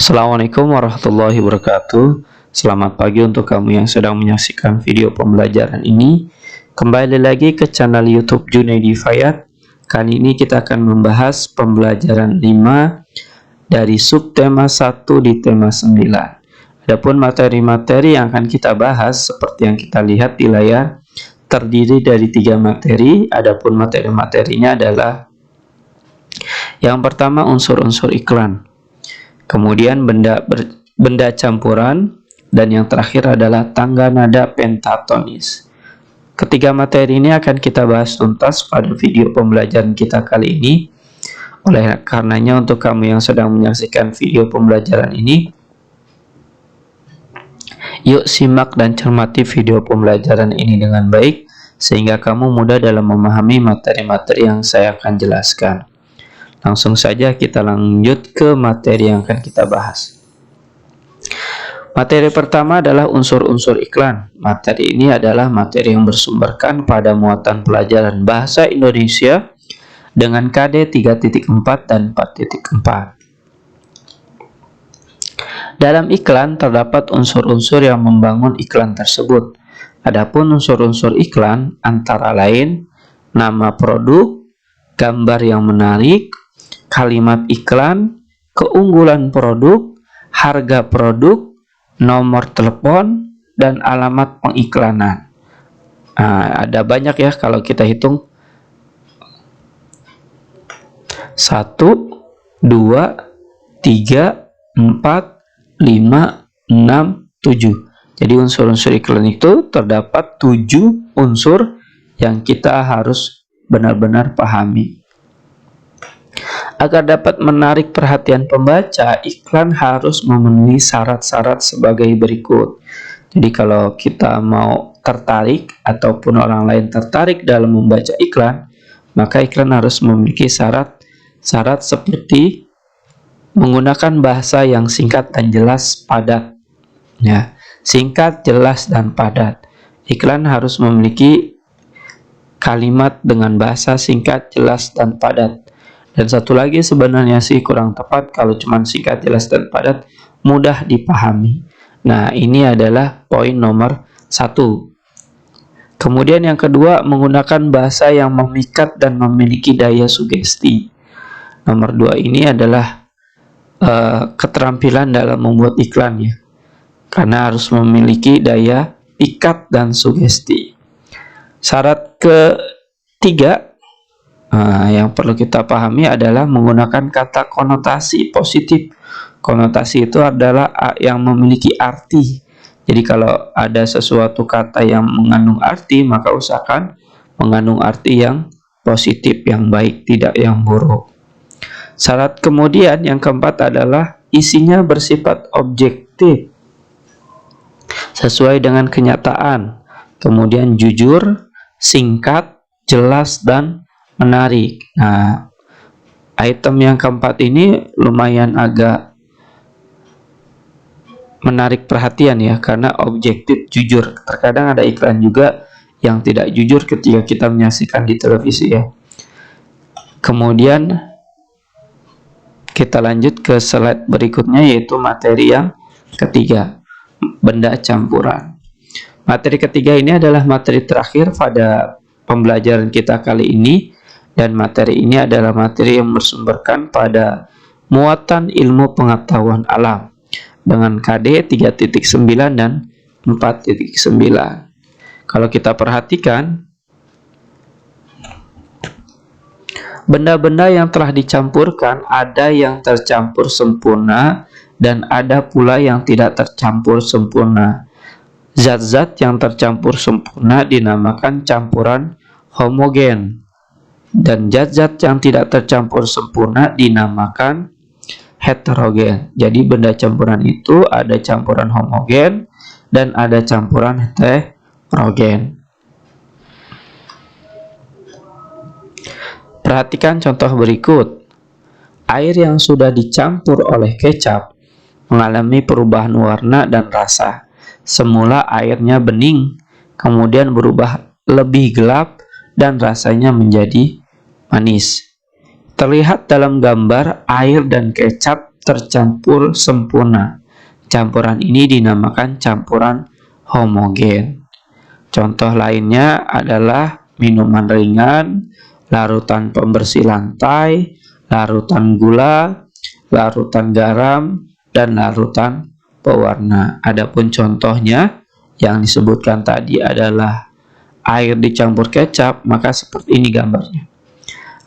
Assalamualaikum warahmatullahi wabarakatuh. Selamat pagi untuk kamu yang sedang menyaksikan video pembelajaran ini. Kembali lagi ke channel YouTube Junaidi Fayat. Kali ini kita akan membahas pembelajaran 5 dari subtema 1 di tema 9. Adapun materi-materi yang akan kita bahas seperti yang kita lihat di layar terdiri dari 3 materi. Adapun materi-materinya adalah yang pertama unsur-unsur iklan, kemudian benda campuran, dan yang terakhir adalah tangga nada pentatonis. Ketiga materi ini akan kita bahas tuntas pada video pembelajaran kita kali ini. Oleh karenanya untuk kamu yang sedang menyaksikan video pembelajaran ini, yuk simak dan cermati video pembelajaran ini dengan baik, sehingga kamu mudah dalam memahami materi-materi yang saya akan jelaskan. Langsung saja kita lanjut ke materi yang akan kita bahas. Materi pertama adalah unsur-unsur iklan. Materi ini adalah materi yang bersumberkan pada muatan pelajaran bahasa Indonesia dengan KD 3.4 dan 4.4. Dalam iklan terdapat unsur-unsur yang membangun iklan tersebut. Adapun unsur-unsur iklan antara lain nama produk, gambar yang menarik, kalimat iklan, keunggulan produk, harga produk, nomor telepon, dan alamat pengiklanan. Ada banyak ya kalau kita hitung. 1, 2, 3, 4, 5, 6, 7. Jadi unsur-unsur iklan itu terdapat 7 unsur yang kita harus benar-benar pahami. Agar dapat menarik perhatian pembaca, iklan harus memenuhi syarat-syarat sebagai berikut. Jadi kalau kita mau tertarik ataupun orang lain tertarik dalam membaca iklan, maka iklan harus memiliki syarat seperti menggunakan bahasa yang singkat dan jelas, padat. Ya, singkat, jelas, dan padat. Iklan harus memiliki kalimat dengan bahasa singkat, jelas, dan padat. Dan satu lagi sebenarnya sih kurang tepat kalau cuma singkat, jelas, dan padat, mudah dipahami. Nah, ini adalah poin nomor 1. Kemudian yang kedua, menggunakan bahasa yang memikat dan memiliki daya sugesti. Nomor 2 ini adalah keterampilan dalam membuat iklan ya. Karena harus memiliki daya pikat dan sugesti. Syarat ketiga yang perlu kita pahami adalah menggunakan kata konotasi positif. Konotasi itu adalah yang memiliki arti. Jadi kalau ada sesuatu kata yang mengandung arti, maka usahakan mengandung arti yang positif, yang baik, tidak yang buruk. Syarat kemudian yang keempat adalah isinya bersifat objektif, sesuai dengan kenyataan. Kemudian jujur, singkat, jelas, dan menarik. Nah, item yang keempat ini lumayan agak menarik perhatian ya, karena objektif, jujur. Terkadang ada iklan juga yang tidak jujur ketika kita menyaksikan di televisi ya. Kemudian kita lanjut ke slide berikutnya, yaitu materi yang ketiga, benda campuran. Materi ketiga ini adalah materi terakhir pada pembelajaran kita kali ini. Dan materi ini adalah materi yang bersumberkan pada muatan ilmu pengetahuan alam dengan KD 3.9 dan 4.9. Kalau kita perhatikan, benda-benda yang telah dicampurkan ada yang tercampur sempurna dan ada pula yang tidak tercampur sempurna. Zat-zat yang tercampur sempurna dinamakan campuran homogen. Dan zat-zat yang tidak tercampur sempurna dinamakan heterogen. Jadi benda campuran itu ada campuran homogen dan ada campuran heterogen. Perhatikan contoh berikut. Air yang sudah dicampur oleh kecap mengalami perubahan warna dan rasa. Semula airnya bening, kemudian berubah lebih gelap dan rasanya menjadi manis. Terlihat dalam gambar air dan kecap tercampur sempurna. Campuran ini dinamakan campuran homogen. Contoh lainnya adalah minuman ringan, larutan pembersih lantai, larutan gula, larutan garam, dan larutan pewarna. Adapun contohnya yang disebutkan tadi adalah air dicampur kecap, maka seperti ini gambarnya.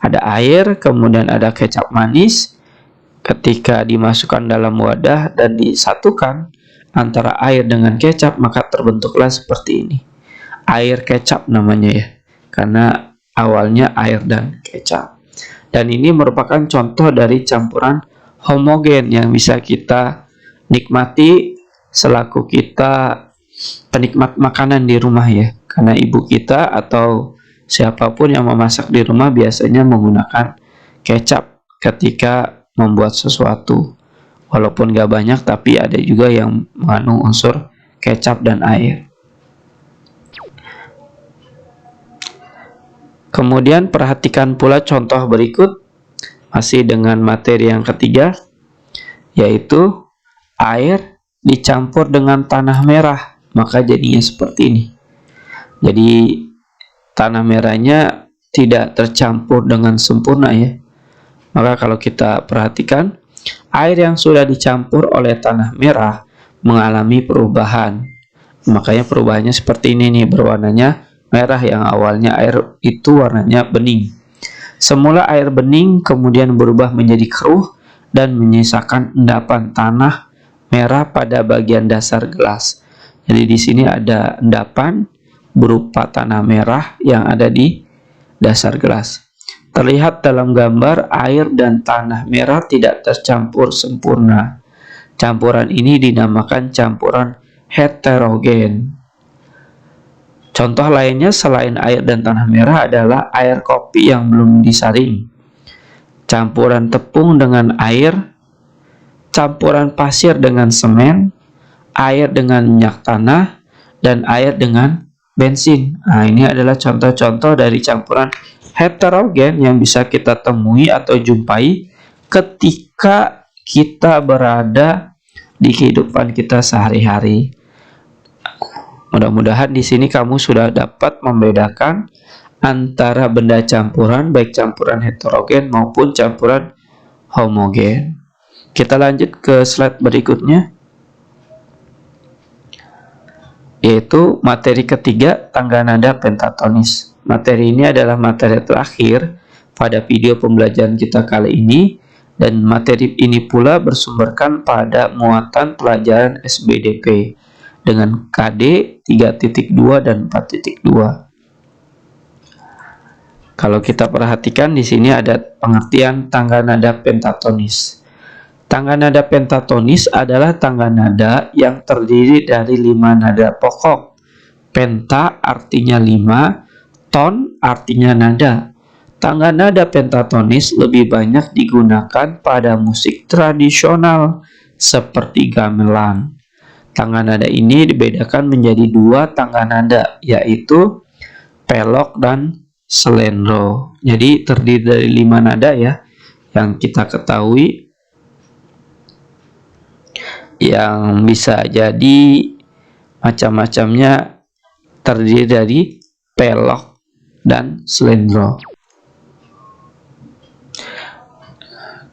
Ada air, kemudian ada kecap manis. Ketika dimasukkan dalam wadah dan disatukan antara air dengan kecap, maka terbentuklah seperti ini. Air kecap namanya ya, karena awalnya air dan kecap. Dan ini merupakan contoh dari campuran homogen yang bisa kita nikmati selaku kita penikmat makanan di rumah ya. Karena ibu kita atau siapapun yang memasak di rumah biasanya menggunakan kecap ketika membuat sesuatu. Walaupun gak banyak, tapi ada juga yang mengandung unsur kecap dan air. Kemudian perhatikan pula contoh berikut, masih dengan materi yang ketiga, yaitu air dicampur dengan tanah merah, maka jadinya seperti ini. Jadi tanah merahnya tidak tercampur dengan sempurna ya. Maka kalau kita perhatikan, air yang sudah dicampur oleh tanah merah mengalami perubahan. Makanya perubahannya seperti ini nih, berwarnanya merah, yang awalnya air itu warnanya bening. Semula air bening kemudian berubah menjadi keruh dan menyisakan endapan tanah merah pada bagian dasar gelas. Jadi di sini ada endapan berupa tanah merah yang ada di dasar gelas. Terlihat dalam gambar air dan tanah merah tidak tercampur sempurna. Campuran ini dinamakan campuran heterogen. Contoh lainnya selain air dan tanah merah adalah air kopi yang belum disaring, campuran tepung dengan air, campuran pasir dengan semen, air dengan minyak tanah, dan air dengan bensin. Nah, ini adalah contoh-contoh dari campuran heterogen yang bisa kita temui atau jumpai ketika kita berada di kehidupan kita sehari-hari. Mudah-mudahan di sini kamu sudah dapat membedakan antara benda campuran, baik campuran heterogen maupun campuran homogen. Kita lanjut ke slide berikutnya, yaitu materi ketiga, tangga nada pentatonis. Materi ini adalah materi terakhir pada video pembelajaran kita kali ini, dan materi ini pula bersumberkan pada muatan pelajaran SBDP dengan KD 3.2 dan 4.2. Kalau kita perhatikan di sini ada pengertian tangga nada pentatonis. Tangga nada pentatonis adalah tangga nada yang terdiri dari 5 nada pokok. Penta artinya 5, ton artinya nada. Tangga nada pentatonis lebih banyak digunakan pada musik tradisional seperti gamelan. Tangga nada ini dibedakan menjadi 2 tangga nada, yaitu pelok dan slendro. Jadi terdiri dari 5 nada ya, yang kita ketahui, yang bisa jadi macam-macamnya terdiri dari pelok dan slendro.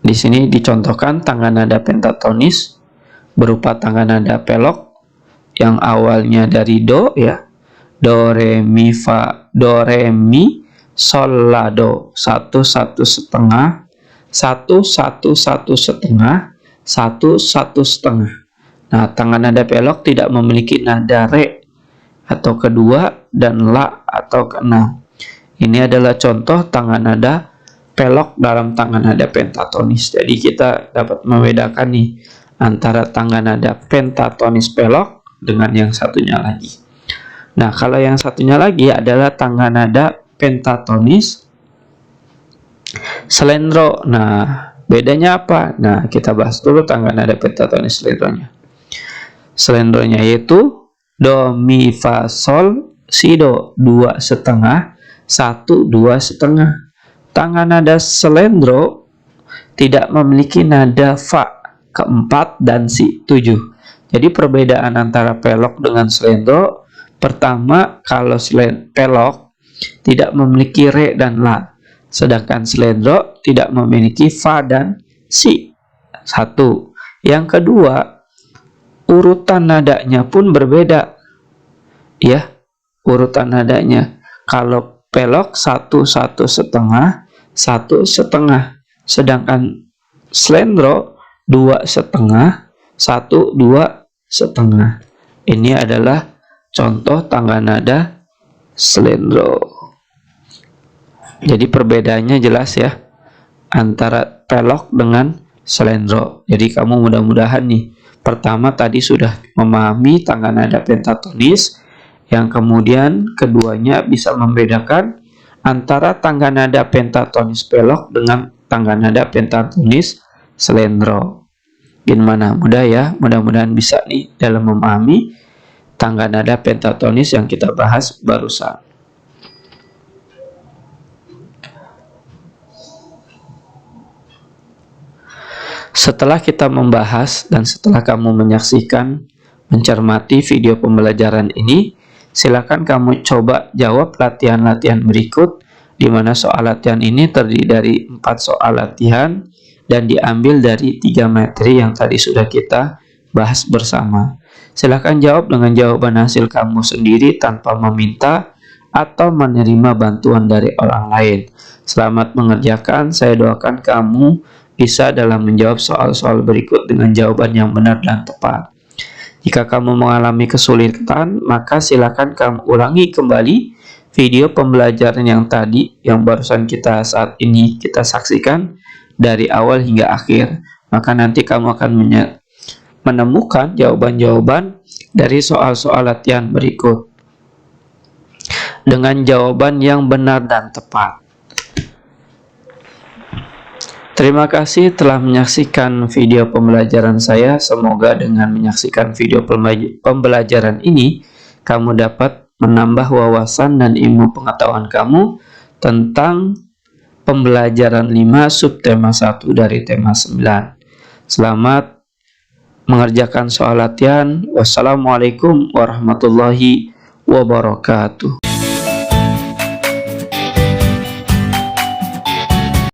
Di sini dicontohkan tangga nada pentatonis berupa tangga nada pelok yang awalnya dari do ya, do re mi fa do re mi sol la do, 1 1 setengah, 1 1 1 setengah, 1 1 setengah. Nah, tangga nada pelok tidak memiliki nada re atau kedua dan la atau keenam. Ini adalah contoh tangga nada pelok dalam tangga nada pentatonis. Jadi kita dapat membedakan nih antara tangga nada pentatonis pelok dengan yang satunya lagi. Nah, kalau yang satunya lagi adalah tangga nada pentatonis slendro. Nah, bedanya apa? Nah, kita bahas dulu tangga nada pentatonis slendronya. Slendronya yaitu do mi fa sol si do, 2 setengah 1 2 setengah. Tangga nada slendro tidak memiliki nada fa keempat, dan si 7. Jadi perbedaan antara pelok dengan slendro, pertama kalau pelok tidak memiliki re dan la, sedangkan slendro tidak memiliki fa dan si. Satu. Yang kedua, urutan nadanya pun berbeda. Ya, urutan nadanya. Kalau pelok 1 1 setengah 1 setengah, sedangkan slendro 2 setengah 1 2 setengah. Ini adalah contoh tangga nada slendro. Jadi perbedaannya jelas ya antara pelok dengan slendro. Jadi kamu mudah-mudahan nih, pertama tadi sudah memahami tangga nada pentatonis, yang kemudian keduanya bisa membedakan antara tangga nada pentatonis pelok dengan tangga nada pentatonis slendro. Gimana? Mudah ya? Mudah-mudahan bisa nih dalam memahami tangga nada pentatonis yang kita bahas barusan. Setelah kita membahas dan setelah kamu menyaksikan, mencermati video pembelajaran ini, silakan kamu coba jawab latihan-latihan berikut, di mana soal latihan ini terdiri dari 4 soal latihan dan diambil dari 3 materi yang tadi sudah kita bahas bersama. Silakan jawab dengan jawaban hasil kamu sendiri tanpa meminta atau menerima bantuan dari orang lain. Selamat mengerjakan, saya doakan kamu bisa dalam menjawab soal-soal berikut dengan jawaban yang benar dan tepat. Jika kamu mengalami kesulitan, maka silakan kamu ulangi kembali video pembelajaran yang tadi, yang barusan saat ini kita saksikan dari awal hingga akhir. Maka nanti kamu akan menemukan jawaban-jawaban dari soal-soal latihan berikut dengan jawaban yang benar dan tepat. Terima kasih telah menyaksikan video pembelajaran saya. Semoga dengan menyaksikan video pembelajaran ini, kamu dapat menambah wawasan dan ilmu pengetahuan kamu tentang pembelajaran 5 subtema 1 dari tema 9. Selamat mengerjakan soal latihan. Wassalamualaikum warahmatullahi wabarakatuh.